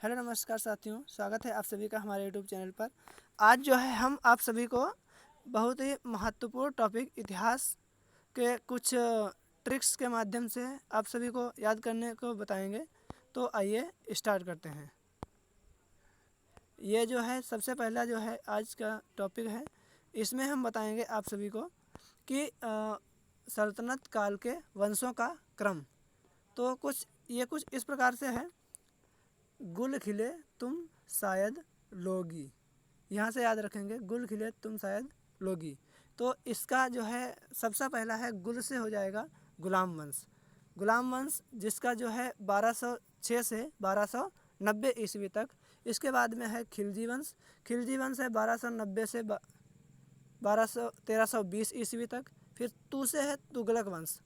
Hello नमस्कार साथियों, स्वागत है आप सभी का हमारे यूट्यूब चैनल पर। आज जो है हम आप सभी को बहुत ही महत्वपूर्ण टॉपिक इतिहास के कुछ ट्रिक्स के माध्यम से आप सभी को याद करने को बताएंगे। तो आइए स्टार्ट करते हैं। ये जो है सबसे पहला जो है आज का टॉपिक है। इसमें हम बताएंगे आप सभी को कि सल्तनत काल के वंशों का क्रम। तो कुछ इस प्रकार से है। गुल खिले तुम शायद लोगी, यहाँ से याद रखेंगे, गुल खिले तुम शायद लोगी। तो इसका जो है सबसे पहला है, गुल से हो जाएगा गुलाम वंश। गुलाम वंश जिसका जो है 1206 से 1290 ईस्वी तक। इसके बाद में है खिलजी वंश। खिलजी वंश है 1290 से 1320 ईस्वी तक। फिर तू से है तुगलक वंश।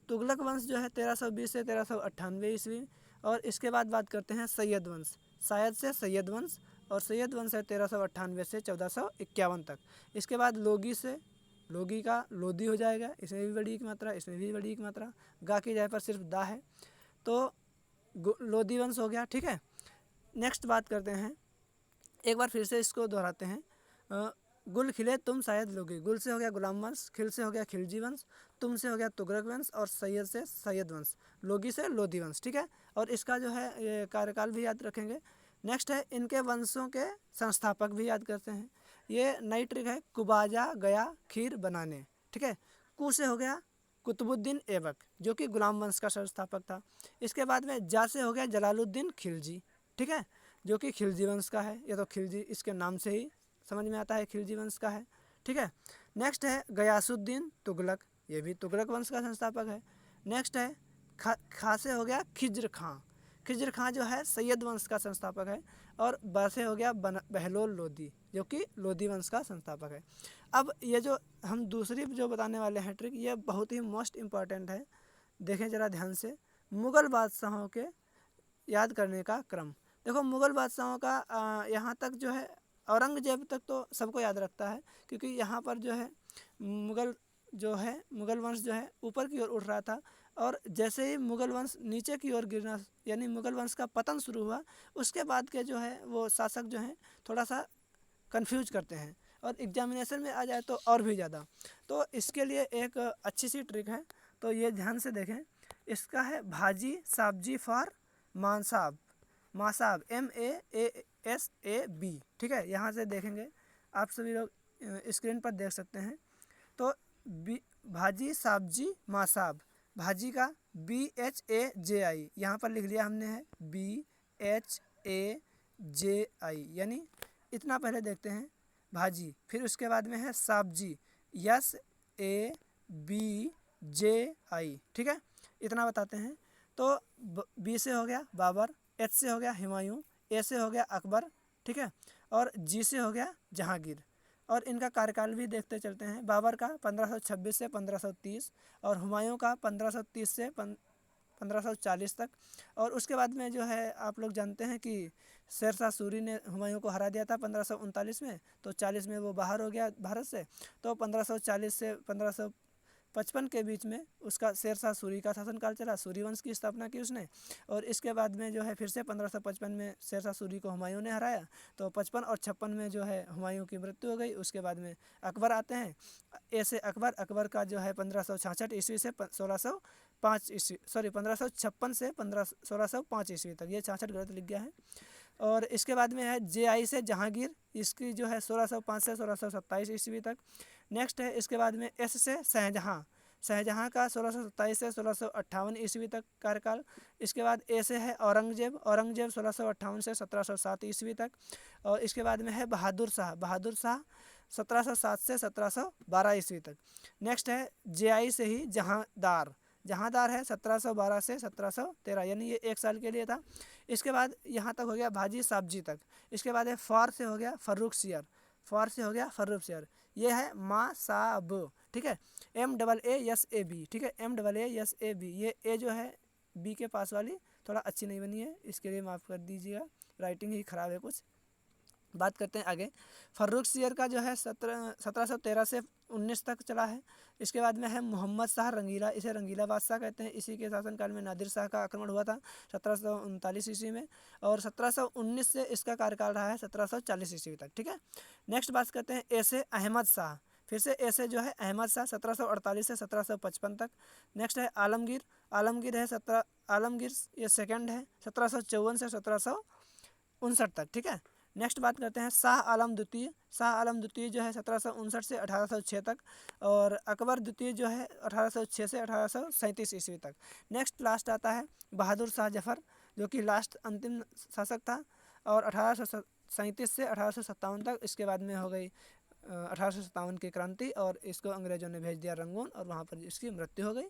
तुगलक वंश जो है 1320 से 1398 ईस्वी। और इसके बाद बात करते हैं सैयद वंश। शायद से सैयद वंश, और सैयद वंश है 1398 से 1451 तक। इसके बाद लोगी से, लोगी का लोदी हो जाएगा, इसमें भी बड़ी एक मात्रा, इसमें भी बड़ी एक मात्रा, गा की जाए पर सिर्फ दा है, तो लोदी वंश हो गया। ठीक है, नेक्स्ट बात करते हैं, एक बार फिर से इसको दोहराते हैं। गुल खिले तुम शायद लोगी। गुल से हो गया गुलाम वंश, खिल से हो गया खिलजी वंश, तुम से हो गया तुगलक वंश, और सैयद से सैयद वंश, लोगी से लोधी वंश। ठीक है, और इसका जो है ये कार्यकाल भी याद रखेंगे। नेक्स्ट है इनके वंशों के संस्थापक भी याद करते हैं। ये नई ट्रिक है, कुबाजा गया खीर बनाने। ठीक है, कु से हो गया कुतुबुद्दीन ऐबक जो कि गुलाम वंश का संस्थापक था। इसके बाद में जा से हो गया जलालुद्दीन खिलजी। ठीक है, जो कि खिलजी वंश का है। ये तो खिलजी इसके नाम से ही समझ में आता है, खिलजी वंश का है। ठीक है, नेक्स्ट है गयासुद्दीन तुगलक, ये भी तुगलक वंश का संस्थापक है। नेक्स्ट है खा से हो गया खिज्र खां। खिज्र खां जो है सैयद वंश का संस्थापक है। और ब से हो गया बहलोल लोदी जो कि लोदी वंश का संस्थापक है। अब ये जो हम दूसरी जो बताने वाले हैं ट्रिक, ये बहुत ही मोस्ट इम्पॉर्टेंट है। देखें ज़रा ध्यान से, मुग़ल बादशाहों के याद करने का क्रम। देखो मुग़ल बादशाहों का यहाँ तक जो है औरंगजेब तक तो सबको याद रखता है, क्योंकि यहाँ पर जो है मुग़ल वंश जो है ऊपर की ओर उठ रहा था। और जैसे ही मुग़ल वंश नीचे की ओर गिरना, यानी मुग़ल वंश का पतन शुरू हुआ, उसके बाद के जो है वो शासक जो हैं थोड़ा सा कंफ्यूज करते हैं, और एग्जामिनेशन में आ जाए तो और भी ज़्यादा। तो इसके लिए एक अच्छी सी ट्रिक है, तो ये ध्यान से देखें। इसका है भाजी साबजी फॉर मानसाब, मासाब MAASAB। ठीक है, यहाँ से देखेंगे आप सभी लोग स्क्रीन पर देख सकते हैं। तो भाजी साबजी मासाब, भाजी का BHAJI यहाँ पर लिख लिया हमने है BHAJI, यानी इतना पहले देखते हैं भाजी। फिर उसके बाद में है साबजी SABJI। ठीक है, इतना बताते हैं। तो बी से हो गया बाबर, एच से हो गया हुमायूं, ए से हो गया अकबर। ठीक है, और जी से हो गया जहांगीर। और इनका कार्यकाल भी देखते चलते हैं। बाबर का 1526 से 1530, और हुमायूं का 1530 से 1540 तक। और उसके बाद में जो है आप लोग जानते हैं कि शेरशाह सूरी ने हुमायूं को हरा दिया था 1539 में। तो 40 में वो बाहर हो गया भारत से। तो 1540 से 1555 के बीच में उसका शेरशाह सूरी का शासनकाल चला, सूरी वंश की स्थापना की उसने। और इसके बाद में जो है फिर से 1555 में शेरशाह सूरी को हुमायूं ने हराया। तो 55 और 56 में जो है हुमायूं की मृत्यु हो गई। उसके बाद में अकबर आते हैं। ऐसे अकबर का जो है 1566 ईस्वी से 1605 ईस्वी, सॉरी 1556 से 1605 ईस्वी तक, ये 66 गलत लिख गया है। और इसके बाद में है JI से जहांगीर, इसकी जो है 1605 से 1627 ईस्वी तक। नेक्स्ट है इसके बाद में S से शाहजहाँ, शाहजहाँ का 1627 से 1658 ईस्वी तक कार्यकाल। इसके बाद ए से है औरंगजेब, औरंगजेब 1658 से 1707 ईस्वी तक। और इसके बाद में है बहादुर शाह, बहादुर शाह 1707 से 1712 ईस्वी तक। नेक्स्ट है JI से ही जहांदार, जहांदार है 1712 से 1713, यानी ये 1 साल के लिए था। इसके बाद यहाँ तक हो गया भाजी साबजी तक। इसके बाद है फार से हो गया फर्रुखसियर, फार से हो गया फर्रुखसियर, ये है मा साब। ठीक है, MAASAB। ठीक है, MAASAB, ये ए जो है बी के पास वाली थोड़ा अच्छी नहीं बनी है, इसके लिए माफ़ कर दीजिएगा, राइटिंग ही ख़राब है कुछ। बात करते हैं आगे। फर्रुखसियर का जो है 1713 से 19 तक चला है। इसके बाद में है मोहम्मद शाह रंगीला, इसे रंगीला बादशाह कहते हैं। इसी के शासनकाल में नादिर शाह का आक्रमण हुआ था 1739 ईस्वी में, और 1719 से इसका कार्यकाल रहा है 1740 ईस्वी तक, ठीक है। नेक्स्ट बात करते हैं ऐसे अहमद शाह, फिर से ऐसे जो है अहमद शाह 1748 से 1755 तक। नेक्स्ट है आलमगीर, आलमगीर है आलमगीर ये सेकंड है 1754 से 1759 तक, ठीक है। नेक्स्ट बात करते हैं शाह आलम द्वितीय, शाह आलम द्वितीय जो है 1759 से 1806 तक, और अकबर द्वितीय जो है 1806 से 1837 ईस्वी तक। नेक्स्ट लास्ट आता है बहादुर शाह जफर, जो कि लास्ट अंतिम शासक था, और 1837 से 1857 तक। इसके बाद में हो गई 1857 की क्रांति, और इसको अंग्रेज़ों ने भेज दिया रंगून, और वहाँ पर इसकी मृत्यु हो गई।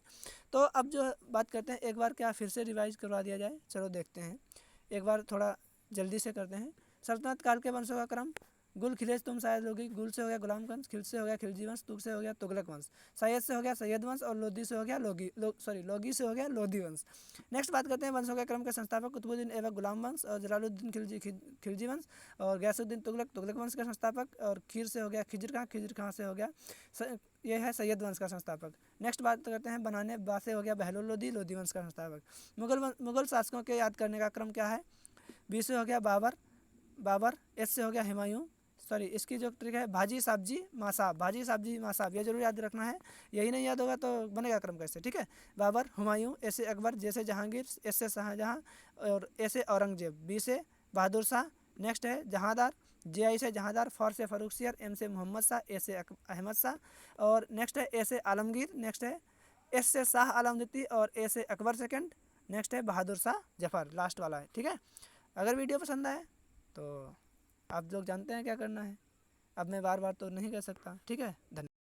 तो अब जो बात करते हैं, एक बार क्या फिर से रिवाइज करवा दिया जाए, चलो देखते हैं, एक बार थोड़ा जल्दी से करते हैं। सल्तनत काल के वंशों का क्रम, गुल खिलेज तुम शायद लोगी, गुल से हो गया गुलाम वंश, खिल से हो गया खिलजी वंश, तुग से हो गया तुगलक वंश, सैयद से हो गया सैयद वंश, और लोधी से हो गया लोगी से हो गया लोधी वंश। नेक्स्ट बात करते हैं वंशों के क्रम के संस्थापक कुतुबुद्दीन ऐबक गुलाम वंश, और जलालुद्दीन खिलजी वंश, और गयासुद्दीन तुगलक वंश के संस्थापक, और खीर से हो गया खिजर खां से हो गया ये है सैयद वंश का संस्थापक। नेक्स्ट बात करते हैं बनाने बा से हो गया बहलोल लोधी वंश का संस्थापक। मुगल शासकों के याद करने का क्रम क्या है, बी से हो गया बाबर, एस से हो गया हुमायूं, सॉरी इसकी जो ट्रिक है भाजी साहब मासाब, ये जरूर याद रखना है, यही नहीं याद होगा तो बनेगा क्रम कैसे, ठीक है। बाबर, हुमायूं, ए से अकबर, जे से जहांगीर, एस से शाहजहां, और ए से औरंगजेब, बी से बहादुर शाह। नेक्स्ट है जहांदार, जे आई से जहांदार, फॉर से फर्रुखसियर, एम से मोहम्मद शाह, ए से अहमद शाह, और नेक्स्ट है ए से आलमगीर, नेक्स्ट है एस से शाह आलम द्वितीय, और ए से अकबर सेकंड, नेक्स्ट है बहादुर शाह जफर, लास्ट वाला है, ठीक है। अगर वीडियो पसंद आए तो आप लोग जानते हैं क्या करना है, अब मैं बार बार तो नहीं कर सकता, ठीक है। धन्यवाद।